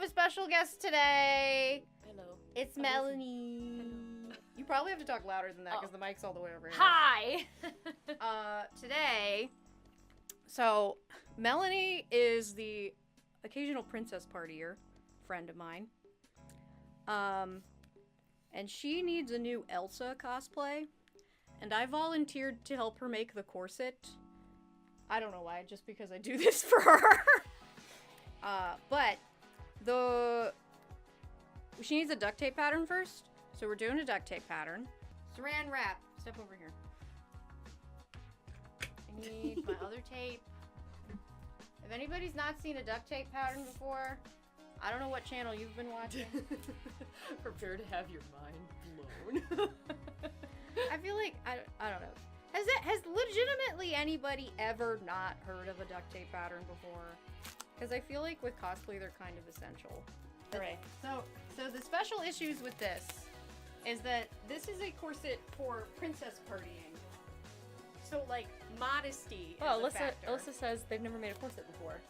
a special guest today. Hello. It's Melanie. Hello. You probably have to talk louder than that because the mic's all the way over here. Hi! Today, so Melanie is the occasional princess partier friend of mine. And she needs a new Elsa cosplay. And I volunteered to help her make the corset. I don't know why, just because I do this for her. But she needs a duct tape pattern first. So we're doing a duct tape pattern. Saran wrap. Step over here. I need my other tape. If anybody's not seen a duct tape pattern before, I don't know what channel you've been watching. Prepare to have your mind blown. I feel like, I don't know. Has legitimately anybody ever not heard of a duct tape pattern before? Because I feel like with cosplay, they're kind of essential. Hooray. So the special issues with this is that this is a corset for princess partying. So, like, modesty is a factor. Alyssa says they've never made a corset before.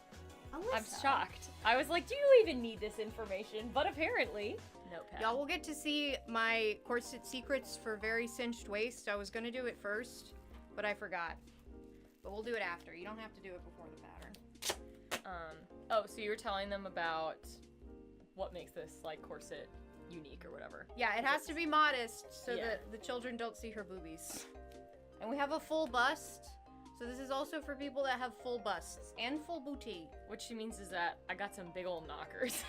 Alyssa. I'm shocked. I was like, do you even need this information? But apparently, notepad. Y'all will get to see my corset secrets for very cinched waist. I was gonna do it first, but I forgot. But we'll do it after. You don't have to do it before the pattern. Oh, so you were telling them about what makes this, like, corset unique or whatever. Yeah, it has to be modest so that the children don't see her boobies. And we have a full bust. So this is also for people that have full busts and full booty. What she means is that I got some big old knockers.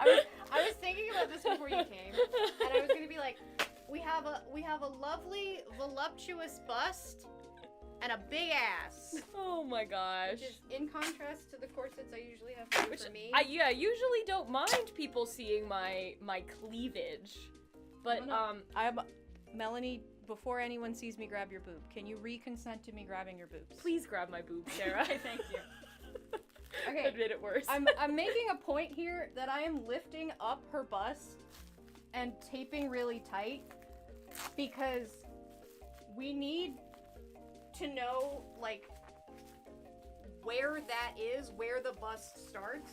I was thinking about this before you came, and I was gonna be like, we have a lovely voluptuous bust and a big ass. Oh my gosh. Which is in contrast to the corsets I usually have made for me. I usually don't mind people seeing my cleavage, but Melanie, before anyone sees me grab your boob, can you re-consent to me grabbing your boobs? Please grab my boob, Sarah. Thank you. Okay. That made it worse. I'm making a point here that I am lifting up her bust and taping really tight because we need to know, like, where that is, where the bust starts.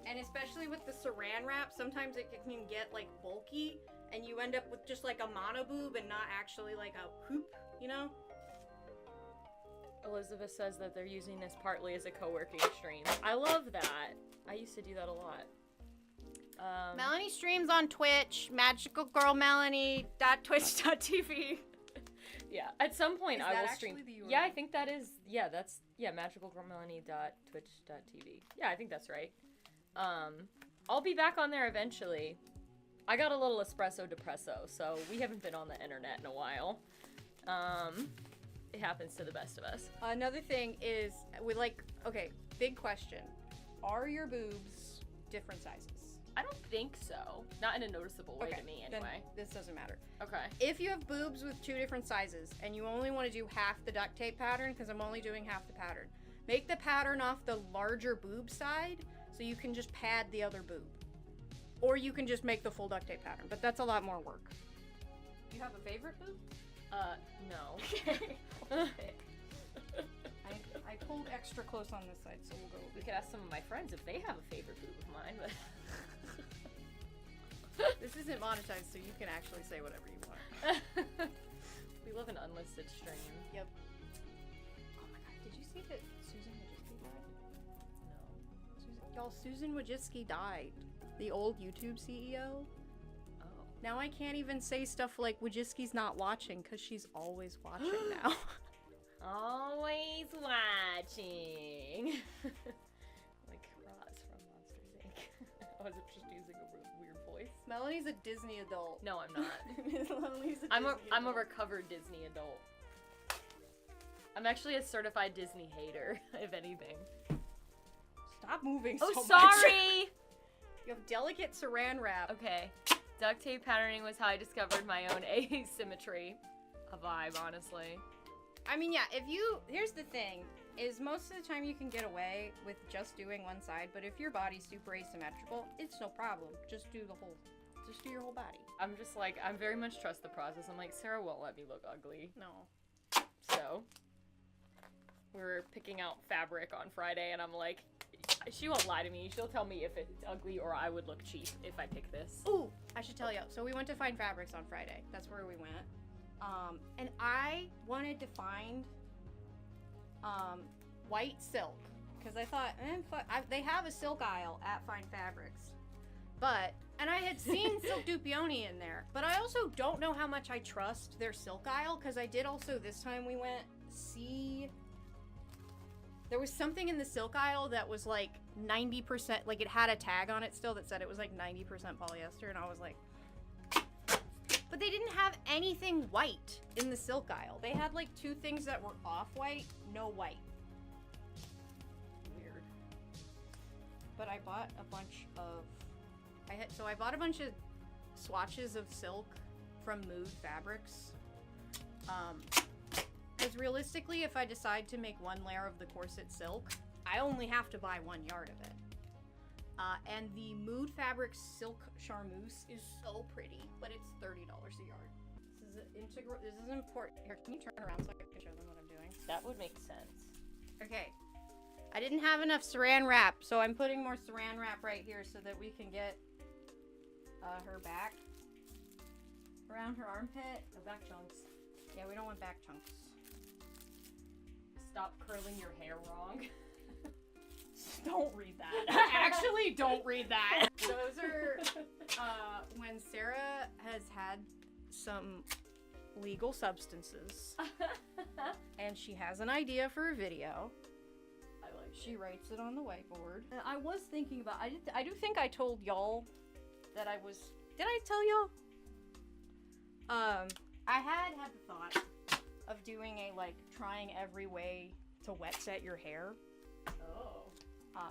And especially with the saran wrap, sometimes it can get, like, bulky, and you end up with just, like, a mono boob and not actually, like, a hoop, you know? Elizabeth says that they're using this partly as a co-working stream. I love that. I used to do that a lot. Melanie streams on Twitch, magicalgirlmelanie.twitch.tv. Yeah, at some point I will stream. The URL? Yeah, I think that is. Yeah, that's magicalgirlmelanie.twitch.tv. Yeah, I think that's right. I'll be back on there eventually. I got a little espresso depresso, so we haven't been on the internet in a while. It happens to the best of us. Another thing is, okay, big question. Are your boobs different sizes? I don't think so. Not in a noticeable way to me, anyway. Then this doesn't matter. Okay. If you have boobs with 2 different sizes, and you only want to do half the duct tape pattern, because I'm only doing half the pattern, make the pattern off the larger boob side, so you can just pad the other boob. Or you can just make the full duct tape pattern, but that's a lot more work. Do you have a favorite boob? No. I pulled extra close on this side, so we'll go. We could ask some of my friends if they have a favorite boob of mine, but... This isn't monetized, so you can actually say whatever you want. We love an unlisted stream. Yep. Oh my god, did you see that Susan Wojcicki died? No. Susan Wojcicki died. The old YouTube CEO. Oh. Now I can't even say stuff like Wojcicki's not watching, because she's always watching now. Always watching. Like Roz from Monsters, Inc. I was just using a weird voice. Melonie's a Disney adult. No, I'm not. Melonie's a I'm a adult. recovered Disney adult. I'm actually a certified Disney hater, if anything. Stop moving so Oh, much. sorry! You have delicate saran wrap. Okay. Duct tape patterning was how I discovered my own asymmetry. A vibe, honestly. I mean, yeah, here's the thing, is most of the time you can get away with just doing one side, but if your body's super asymmetrical, it's no problem. Just do your whole body. I'm just like, I'm very much trust the process. I'm like, Sarah won't let me look ugly. No. So, we were picking out fabric on Friday, and I'm like, She won't lie to me. She'll tell me if it's ugly or I would look cheap if I pick this. Ooh, I should tell you. So we went to Find Fabrics on Friday. That's where we went. And I wanted to find white silk because I thought, they have a silk aisle at Find Fabrics, and I had seen Silk Dupioni in there, but I also don't know how much I trust their silk aisle because I did also this time we went see. There was something in the silk aisle that was like 90%, like it had a tag on it still that said it was like 90% polyester, and I was like, but they didn't have anything white in the silk aisle. They had like 2 things that were off-white, no white. Weird. But I bought a bunch of, I bought a bunch of swatches of silk from Mood Fabrics. Because realistically, if I decide to make 1 layer of the corset silk, I only have to buy 1 yard of it. And the Mood Fabrics Silk Charmeuse is so pretty, but it's $30 a yard. This is integral. This is important. Here, can you turn around so I can show them what I'm doing? That would make sense. Okay. I didn't have enough saran wrap, so I'm putting more saran wrap right here so that we can get her back around her armpit. No back chunks. Yeah, we don't want back chunks. Stop curling your hair wrong. Don't read that. Actually, don't read that. Those are when Sarah has had some legal substances and she has an idea for a video. I like She writes it on the whiteboard. I was thinking about, I do think I told y'all that I was, did I tell y'all? I had the thought of doing a, like, trying every way to wet set your hair. Oh.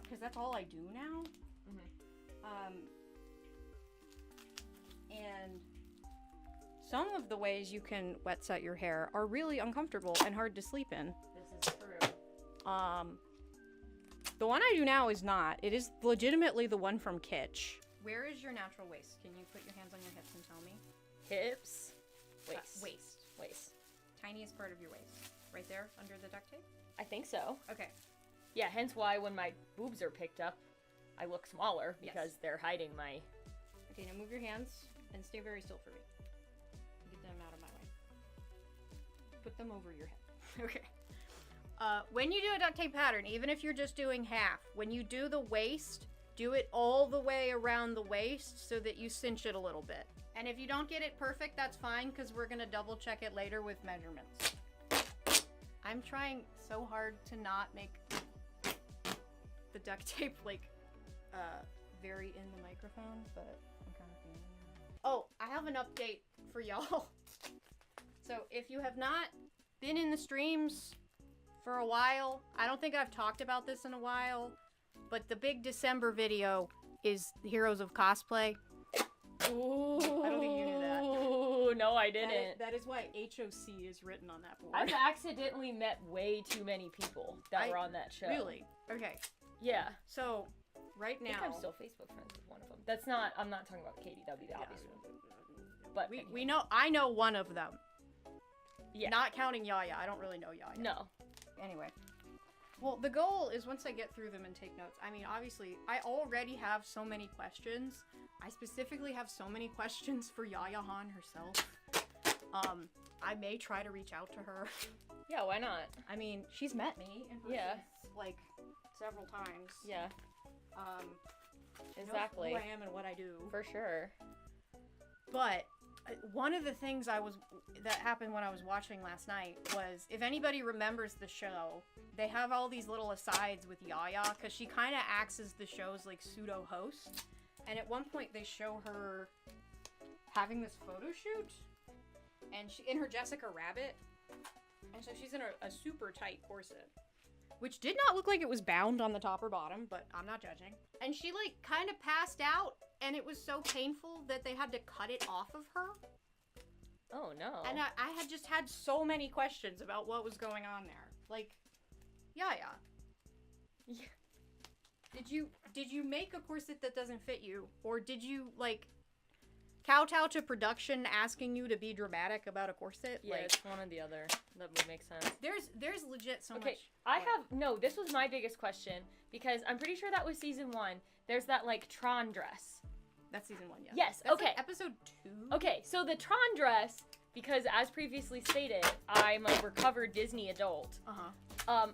Because that's all I do now. And some of the ways you can wet set your hair are really uncomfortable and hard to sleep in. This is true. The one I do now is not. It is legitimately the one from Kitsch. Where is your natural waist? Can you put your hands on your hips and tell me? Hips. Waist. Waist. Tiniest part of your waist. Right there under the duct tape? I think so. Okay. Yeah, hence why when my boobs are picked up, I look smaller because they're hiding my... Okay, now move your hands and stay very still for me. Get them out of my way. Put them over your head. Okay. When you do a duct tape pattern, even if you're just doing half, when you do the waist, do it all the way around the waist so that you cinch it a little bit. And if you don't get it perfect, that's fine, because we're going to double check it later with measurements. I'm trying so hard to not make the duct tape, like, very in the microphone, but I'm kind of feeling it. Oh, I have an update for y'all. So, if you have not been in the streams for a while, I don't think I've talked about this in a while, but the big December video is Heroes of Cosplay. Ooh. I don't think you knew that. Ooh, no, I didn't. That is why HOC is written on that board. I've accidentally met way too many people that were on that show. Really? Okay. Yeah. So, right now... I think I'm still Facebook friends with one of them. That's not... I'm not talking about KDW, the obvious one. But we know... I know one of them. Yeah. Not counting Yaya. I don't really know Yaya. No. Anyway. Well, the goal is once I get through them and take notes. I mean, obviously, I already have so many questions. I specifically have so many questions for Yaya Han herself. I may try to reach out to her. Yeah, why not? I mean, she's met me in person, Yeah. like, several times. Yeah. Exactly. Exactly. Who I am and what I do. For sure. But one of the things that happened when I was watching last night was, if anybody remembers the show, they have all these little asides with Yaya, because she kind of acts as the show's, like, pseudo-host. And at one point they show her having this photo shoot, and she in her Jessica Rabbit, and so she's in a super tight corset, which did not look like it was bound on the top or bottom, but I'm not judging. And she, like, kind of passed out, and it was so painful that they had to cut it off of her. Oh, no. And I had just had so many questions about what was going on there. Like, Yaya. Yeah. Did you make a corset that doesn't fit you? Or did you, like, kowtow to production asking you to be dramatic about a corset. Yeah, like, it's one or the other. That would make sense. there's legit so Okay, much. this was my biggest question, because I'm pretty sure that was season 1. There's that, like, Tron dress. That's season 1, yeah. Yes, That's okay. like episode 2? Okay, so the Tron dress, because as previously stated, I'm a recovered Disney adult. Uh-huh.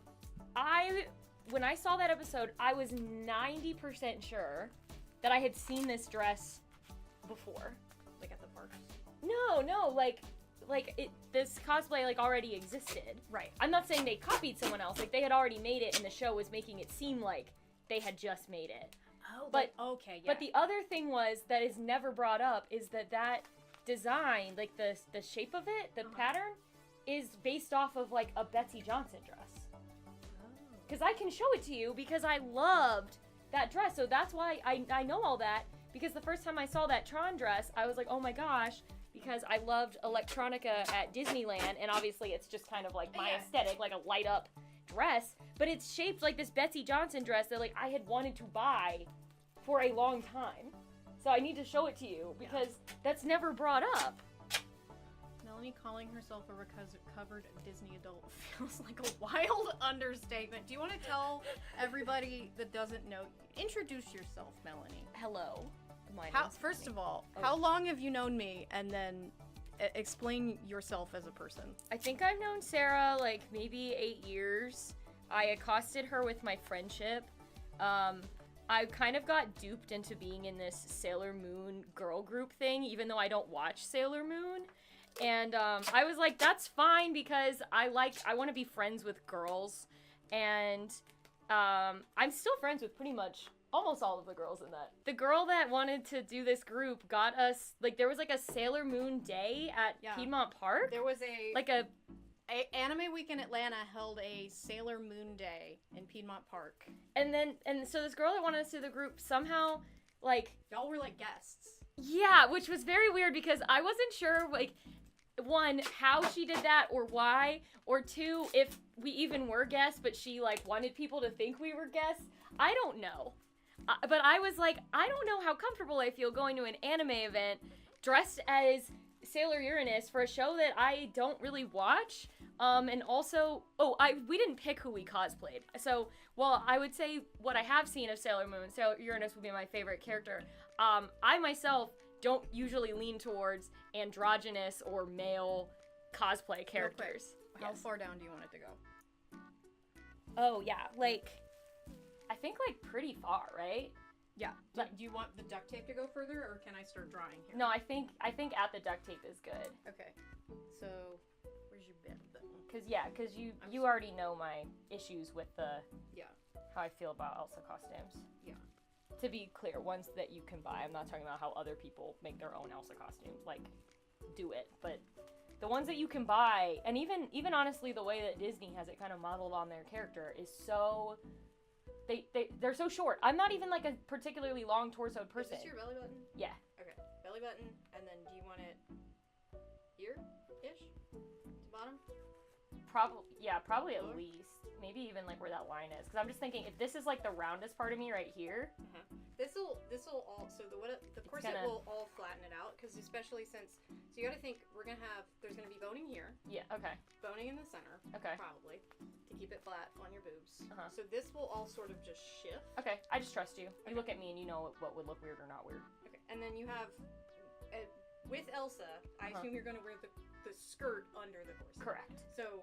When I saw that episode, I was 90% sure that I had seen this dress before. Like at the parks. No, like this cosplay like already existed. Right. I'm not saying they copied someone else. Like, they had already made it, and the show was making it seem like they had just made it. Oh, But okay, yeah. But the other thing was that is never brought up is that design, like the shape of it, the pattern, is based off of like a Betsy Johnson dress. Because I can show it to you because I loved that dress. So that's why I know all that. Because the first time I saw that Tron dress, I was like, oh my gosh, because I loved electronica at Disneyland, and obviously it's just kind of like my aesthetic, like a light up dress, but it's shaped like this Betsy Johnson dress that like I had wanted to buy for a long time. So I need to show it to you because that's never brought up. Melanie calling herself a recovered Disney adult feels like a wild understatement. Do you want to tell everybody that doesn't know? Introduce yourself, Melanie. Hello. First of all, how long have you known me? And then explain yourself as a person. I think I've known Sarah like maybe 8 years. I accosted her with my friendship. I kind of got duped into being in this Sailor Moon girl group thing, even though I don't watch Sailor Moon. And I was like, that's fine because I want to be friends with girls. And I'm still friends with pretty much almost all of the girls in that. The girl that wanted to do this group got us, like, there was like a Sailor Moon day at Piedmont Park. There was a Anime Week in Atlanta held a Sailor Moon Day in Piedmont Park. And so this girl that wanted us to the group somehow, like... Y'all were like guests. Yeah, which was very weird because I wasn't sure, like, one, how she did that or why, or two, if we even were guests, but she, like, wanted people to think we were guests. I don't know. But I was like, I don't know how comfortable I feel going to an anime event dressed as Sailor Uranus for a show that I don't really watch. And also, we didn't pick who we cosplayed. So, while I would say what I have seen of Sailor Moon, Sailor Uranus would be my favorite character. I myself don't usually lean towards androgynous or male cosplay characters. How far down do you want it to go? Oh, yeah, like... I think, like, pretty far, right? Yeah. Do you want the duct tape to go further, or can I start drawing here? No, I think at the duct tape is good. Okay. So, where's your button? Because you already know my issues with how I feel about Elsa costumes. Yeah. To be clear, ones that you can buy. I'm not talking about how other people make their own Elsa costumes. Like, do it. But the ones that you can buy, and even honestly, the way that Disney has it kind of modeled on their character is so... They're so short. I'm not even like a particularly long torsoed person. Is this your belly button? Yeah. Okay. Belly button, and then do you want it here-ish? To bottom? Probably at Lower? least. Maybe even like where that line is. Because I'm just thinking, if this is like the roundest part of me right here. This'll all, so the corset will all flatten it out, because especially since, so you gotta think, there's gonna be boning here. Yeah, okay. Boning in the center. Okay. Probably. To keep it flat on your boobs. Uh-huh. So this will all sort of just shift. Okay, I just trust you. Okay. You look at me and you know what would look weird or not weird. Okay, and then you have, with Elsa, I assume you're gonna wear the skirt under the corset. Correct. So,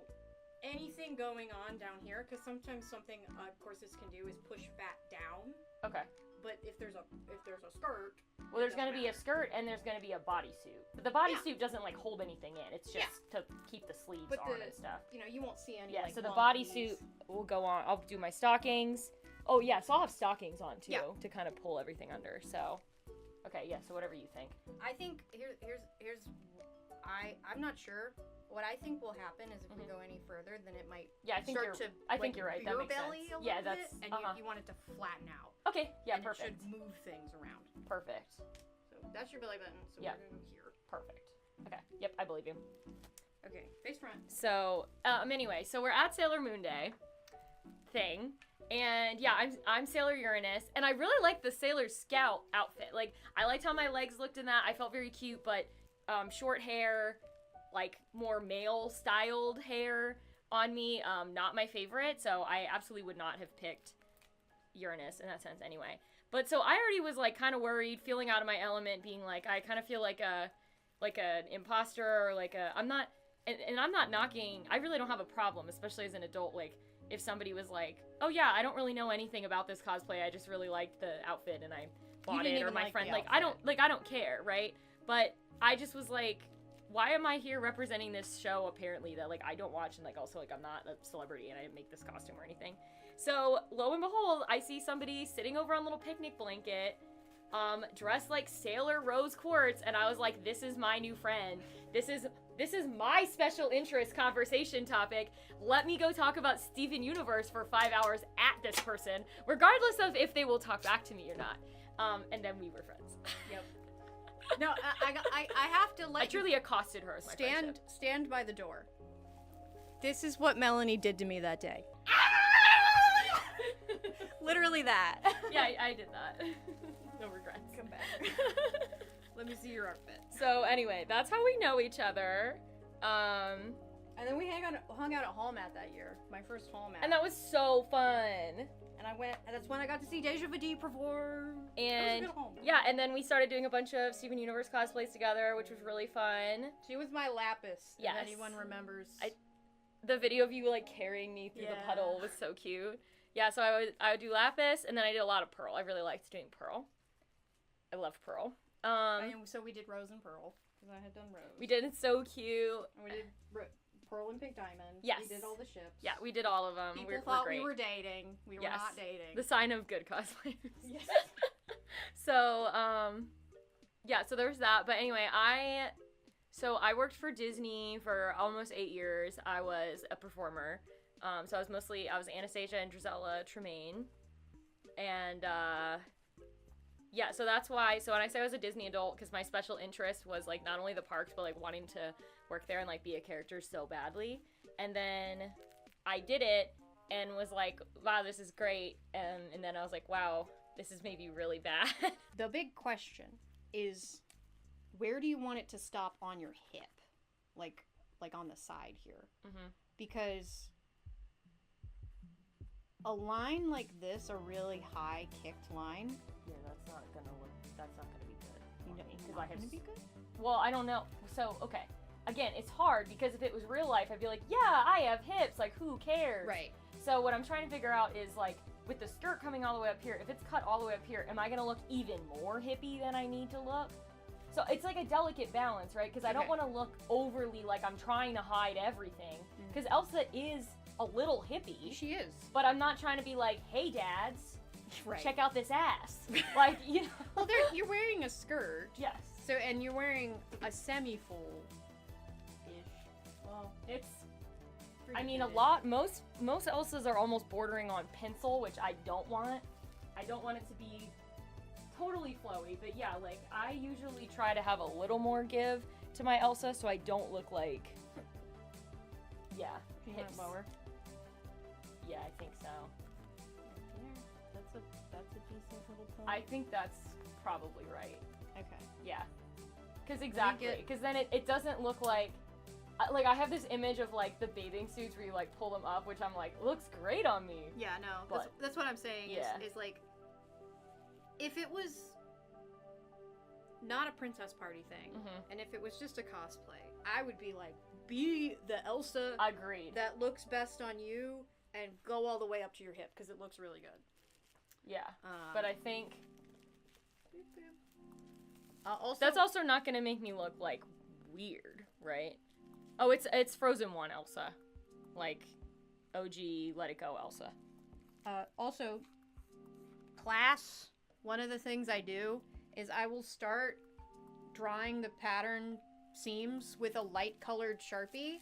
anything going on down here, because sometimes something corsets can do is push fat down. Okay. But if there's a skirt, well, there's gonna be a skirt and there's gonna be a bodysuit. But the bodysuit doesn't like hold anything in. It's just to keep the sleeves on and stuff. You won't see any. Yeah. Like, so the lumpies. bodysuit will go on. I'll do my stockings. Oh yeah. So I'll have stockings on too to kind of pull everything under. So. Okay. Yeah. So whatever you think. I think here's. I'm not sure. What I think will happen is if we go any further, then it might I think you're right. That makes belly sense. A little bit, and you want it to flatten out. Okay. Yeah. And perfect. It should move things around. Perfect. So that's your belly button. So we're gonna go here. Perfect. Okay. Yep. I believe you. Okay. Face front. So anyway, so we're at Sailor Moon Day thing, And yeah, I'm Sailor Uranus, and I really liked the Sailor Scout outfit. Like, I liked how my legs looked in that. I felt very cute, but short hair, like more male styled hair on me, not my favorite. So I absolutely would not have picked Uranus in that sense anyway. But so I already was like kind of worried, feeling out of my element, being like, I kind of feel like an imposter, or like I'm not, and I'm not knocking. I really don't have a problem, especially as an adult. Like, if somebody was like, oh yeah, I don't really know anything about this cosplay, I just really liked the outfit and I bought it, or my friend, like, I don't care, right? But I just was like, why am I here representing this show, apparently, that, like, I don't watch, and, like, also, like, I'm not a celebrity and I didn't make this costume or anything. So, lo and behold, I see somebody sitting over on a little picnic blanket, dressed like Sailor Rose Quartz, and I was like, this is my new friend. This is my special interest conversation topic. Let me go talk about Steven Universe for 5 hours at this person, regardless of if they will talk back to me or not. And then we were friends. Yep. No, I have to let I truly accosted her as my friendship. Stand by the door. This is what Melanie did to me that day. Literally that. Yeah, I did that. No regrets. Come back. Let me see your outfit. So anyway, that's how we know each other. And then we hung out at Hall Mat that year. My first Hall Mat. And that was so fun. And that's when I got to see Deja Vu perform. And it was a good Hall Mat. yeah, and then we started doing a bunch of Steven Universe cosplays together, which was really fun. She was my Lapis. Yes. If anyone remembers. The video of you like carrying me through the puddle was so cute. Yeah, so I would do Lapis, and then I did a lot of Pearl. I really liked doing Pearl. I love Pearl. And so we did Rose and Pearl, because I had done Rose. We did, it's so cute. And we did Pearl and Pink Diamond. Yes. We did all the ships. Yeah, we did all of them. People we're thought great. we were dating. We were not dating. The sign of good cosplayers. Yes. So, yeah, so there's that. But anyway, I worked for Disney for almost 8 years. I was a performer. So I was Anastasia and Drizella Tremaine. And, yeah, so that's why, so when I say I was a Disney adult, because my special interest was, like, not only the parks, but, like, wanting to work there and, like, be a character so badly. And then I did it and was like, wow, this is great. And then I was like, wow, this is maybe really bad. The big question is, where do you want it to stop on your hip? Like on the side here. Mm-hmm. Because a line like this, a really high kicked line. Yeah, that's not gonna be good. You know, because not gonna be good? Well, I don't know. So, okay. Again, it's hard because if it was real life, I'd be like, yeah, I have hips. Like, who cares? Right. So what I'm trying to figure out is, like, with the skirt coming all the way up here, if it's cut all the way up here, am I going to look even more hippie than I need to look? So it's like a delicate balance, right? Because I don't want to look overly like I'm trying to hide everything. Because Elsa is a little hippie. She is. But I'm not trying to be like, hey, dads, right. check out this ass. Like, you know. Well, you're wearing a skirt. Yes. So, and you're wearing a semi-full. Well, it's. I mean, most Elsas are almost bordering on pencil, which I don't want. I don't want it to be totally flowy, but yeah, like, I usually try to have a little more give to my Elsa so I don't look like. Yeah. You want it lower? Yeah, I think so. Yeah, that's a decent little point. I think that's probably right. Okay. Yeah. Because exactly. Because then it doesn't look like. Like, I have this image of, like, the bathing suits where you, like, pull them up, which I'm like, looks great on me. Yeah, no. That's what I'm saying is, like, if it was not a princess party thing, and if it was just a cosplay, I would be like, be the Elsa Agreed. that looks best on you, and go all the way up to your hip, because it looks really good. Yeah. But I think... Also, that's also not going to make me look, like, weird, right? Oh, it's Frozen 1 Elsa. Like, OG Let It Go Elsa. Also, class, one of the things I do is I will start drawing the pattern seams with a light-colored Sharpie,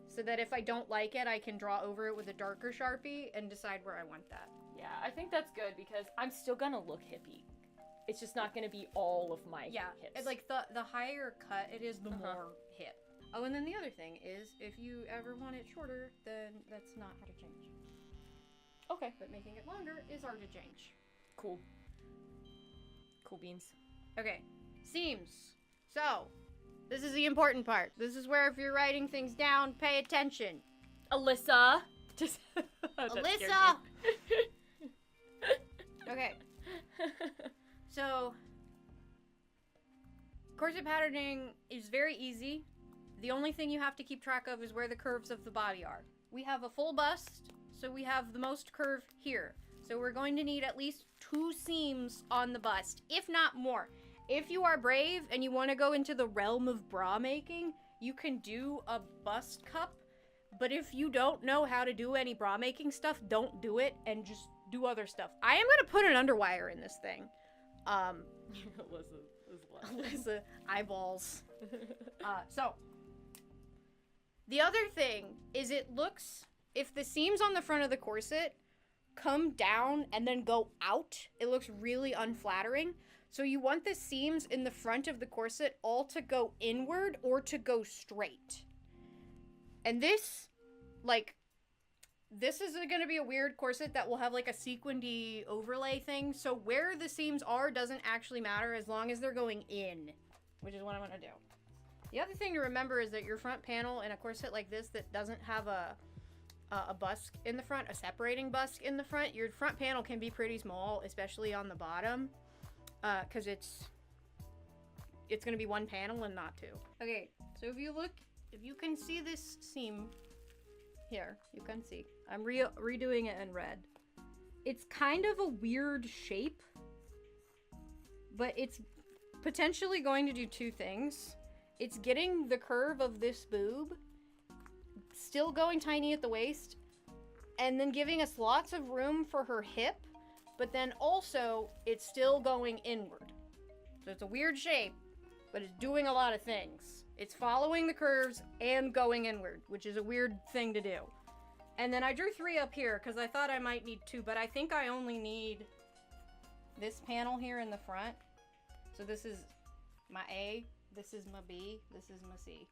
so that if I don't like it, I can draw over it with a darker Sharpie and decide where I want that. Yeah, I think that's good, because I'm still gonna look hippie. It's just not gonna be all of my hips. Yeah, like, the higher cut it is, the more hip. Oh, and then the other thing is, if you ever want it shorter, then that's not how to change. Okay. But making it longer is hard to change. Cool. Cool beans. Okay, seams. So, this is the important part. This is where if you're writing things down, pay attention. Alyssa. Just that scared Alyssa! me. Okay, so corset patterning is very easy. The only thing you have to keep track of is where the curves of the body are. We have a full bust, so we have the most curve here. So we're going to need at least 2 seams on the bust, if not more. If you are brave and you want to go into the realm of bra making, you can do a bust cup. But if you don't know how to do any bra making stuff, don't do it and just do other stuff. I am going to put an underwire in this thing. Alyssa, eyeballs. So, the other thing is it looks, if the seams on the front of the corset come down and then go out, it looks really unflattering. So you want the seams in the front of the corset all to go inward or to go straight. And this, like, this is going to be a weird corset that will have like a sequinedy overlay thing. So where the seams are doesn't actually matter as long as they're going in, which is what I'm going to do. The other thing to remember is that your front panel in a corset like this that doesn't have a busk in the front, a separating busk in the front, your front panel can be pretty small, especially on the bottom, because it's going to be one panel and not 2. Okay, so if you can see this seam here, you can see. I'm redoing it in red. It's kind of a weird shape, but it's potentially going to do 2 things. It's getting the curve of this boob, still going tiny at the waist, and then giving us lots of room for her hip, but then also it's still going inward. So it's a weird shape, but it's doing a lot of things. It's following the curves and going inward, which is a weird thing to do. And then I drew 3 up here because I thought I might need 2, but I think I only need this panel here in the front. So this is my A, this is my B, this is my C.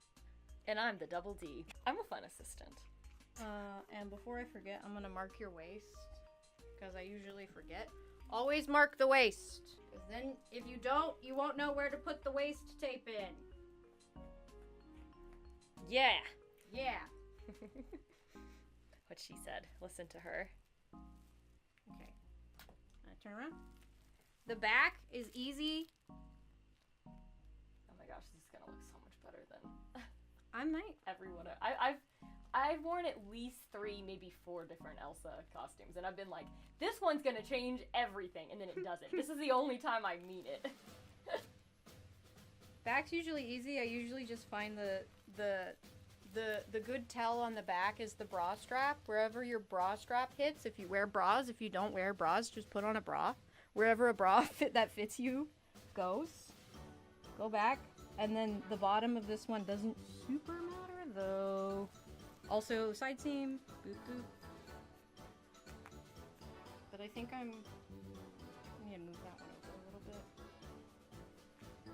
And I'm the double D. I'm a fun assistant. And before I forget, I'm gonna mark your waist, because I usually forget. Always mark the waist, because then if you don't, you won't know where to put the waist tape in. Yeah. Yeah. What she said. Listen to her. Okay. Turn around. The back is easy. Oh my gosh, this is gonna look so much better than I might. everyone. I've worn at least 3, maybe 4 different Elsa costumes, and I've been like, this one's gonna change everything, and then it doesn't. This is the only time I mean it. Back's usually easy. I usually just find the good tell on the back is the bra strap. Wherever your bra strap hits, if you wear bras, if you don't wear bras, just put on a bra. Wherever a bra that fits you goes, go back. And then the bottom of this one doesn't super matter though. Also side seam, boop boop. But I think I need to move that one over a little bit.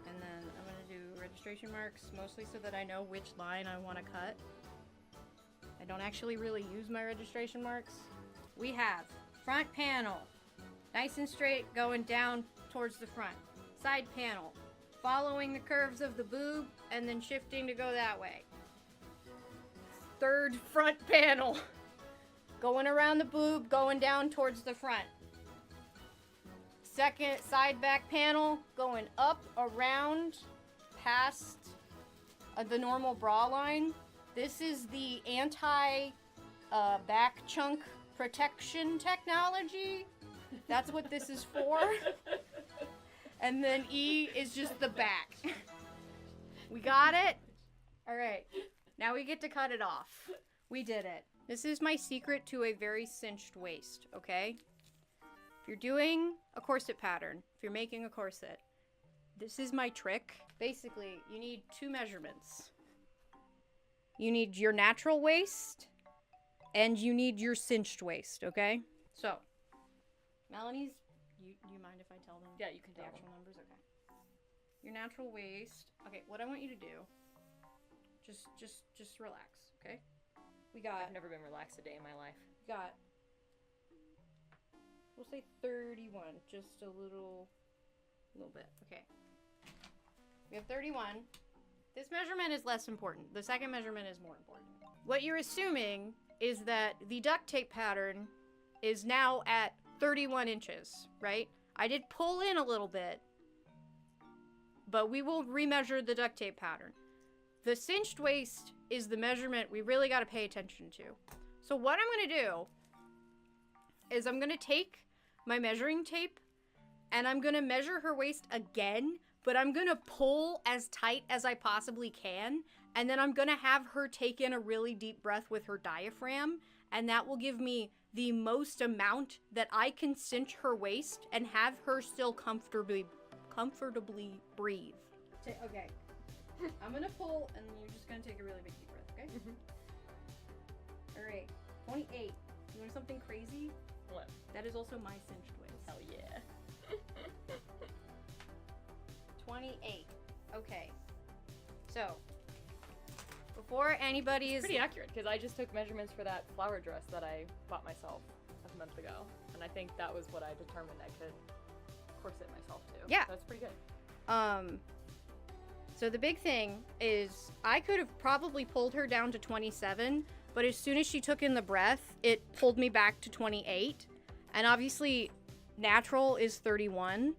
And then I'm gonna do registration marks, mostly so that I know which line I want to cut. I don't actually really use my registration marks. We have front panel, nice and straight, going down towards the front. Side panel, following the curves of the boob, and then shifting to go that way. Third front panel, going around the boob, going down towards the front. Second side back panel, going up, around, past the normal bra line. This is the back chunk protection technology. That's what this is for. And then E is just the back. We got it? All right. Now we get to cut it off. We did it. This is my secret to a very cinched waist, okay? If you're doing a corset pattern, if you're making a corset, this is my trick. Basically, you need 2 measurements. You need your natural waist, and you need your cinched waist, okay? So, Melanie's, you mind if I tell them? Yeah, you can The tell actual them. numbers? Okay. Your natural waist. Okay, what I want you to do, just relax, okay? We got I've never been relaxed a day in my life. We'll say 31, just a little bit. Okay. We have 31. This measurement is less important. The second measurement is more important. What you're assuming is that the duct tape pattern is now at 31 inches, right? I did pull in a little bit, but we will remeasure the duct tape pattern. The cinched waist is the measurement we really got to pay attention to. So what I'm going to do is I'm going to take my measuring tape and I'm going to measure her waist again, but I'm going to pull as tight as I possibly can, and then I'm going to have her take in a really deep breath with her diaphragm, and that will give me the most amount that I can cinch her waist and have her still comfortably breathe. Okay. I'm going to pull, and you're just going to take a really big deep breath, okay? Mm-hmm. All right. 28. You want something crazy? What? That is also my cinched waist. Hell yeah. 28. Okay. So, before anybody is... Pretty accurate, because I just took measurements for that flower dress that I bought myself a month ago. And I think that was what I determined I could corset myself to. Yeah. That's pretty good. So the big thing is I could have probably pulled her down to 27, but as soon as she took in the breath, it pulled me back to 28. And obviously, natural is 31.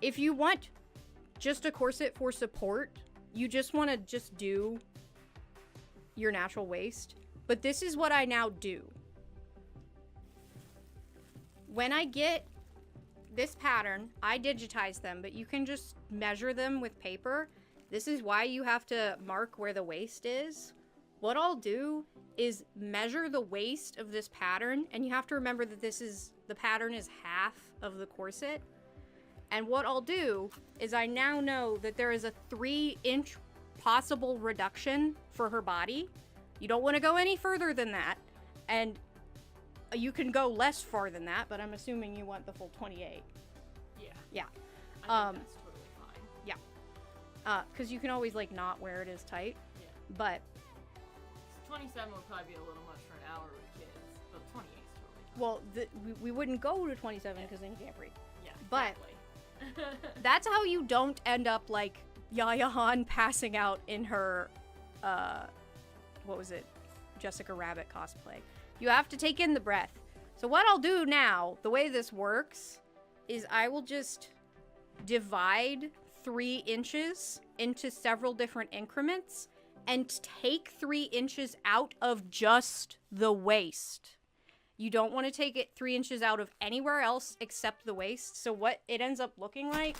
If you want just a corset for support, you just want to just do your natural waist. But this is what I now do. When I get this pattern, I digitize them, but you can just measure them with paper. This is why you have to mark where the waist is. What I'll do is measure the waist of this pattern, and you have to remember that the pattern is half of the corset. And what I'll do is I now know that there is a 3-inch possible reduction for her body. You don't want to go any further than that. And you can go less far than that, but I'm assuming you want the full 28. Yeah. Yeah. I think that's totally fine. Yeah. Because you can always, like, not wear it as tight. Yeah. But 27 would probably be a little much for an hour with kids, but 28 is totally fine. well, we wouldn't go to 27 because then you can't breathe. Yeah, But exactly. that's how you don't end up like Yaya Han passing out in her, what was it? Jessica Rabbit cosplay. You have to take in the breath. So what I'll do now, the way this works, is I will just divide 3 inches into several different increments and take 3 inches out of just the waist. You don't want to take it 3 inches out of anywhere else except the waist. So what it ends up looking like,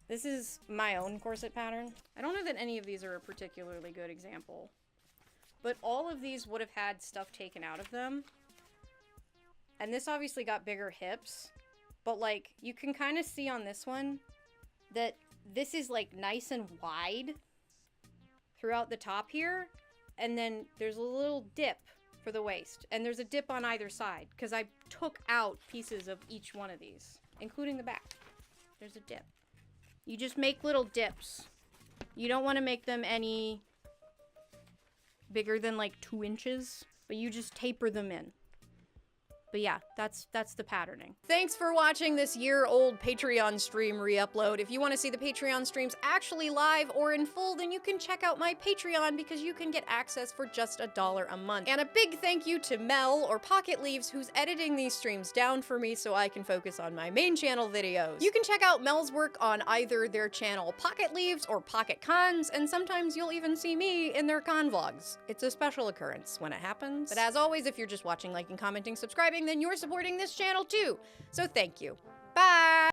this is my own corset pattern. I don't know that any of these are a particularly good example, but all of these would have had stuff taken out of them. And this obviously got bigger hips, but like you can kind of see on this one that this is like nice and wide throughout the top here. And then there's a little dip for the waist. And there's a dip on either side because I took out pieces of each one of these, including the back. There's a dip. You just make little dips. You don't want to make them any bigger than like 2 inches, but you just taper them in. But yeah, that's the patterning. Thanks for watching this year-old Patreon stream re-upload. If you want to see the Patreon streams actually live or in full, then you can check out my Patreon because you can get access for just $1 a month. And a big thank you to Mel, or Pocket Leaves, who's editing these streams down for me so I can focus on my main channel videos. You can check out Mel's work on either their channel Pocket Leaves or Pocket Cons, and sometimes you'll even see me in their con vlogs. It's a special occurrence when it happens. But as always, if you're just watching, liking, commenting, subscribing, then you're supporting this channel too. So thank you. Bye!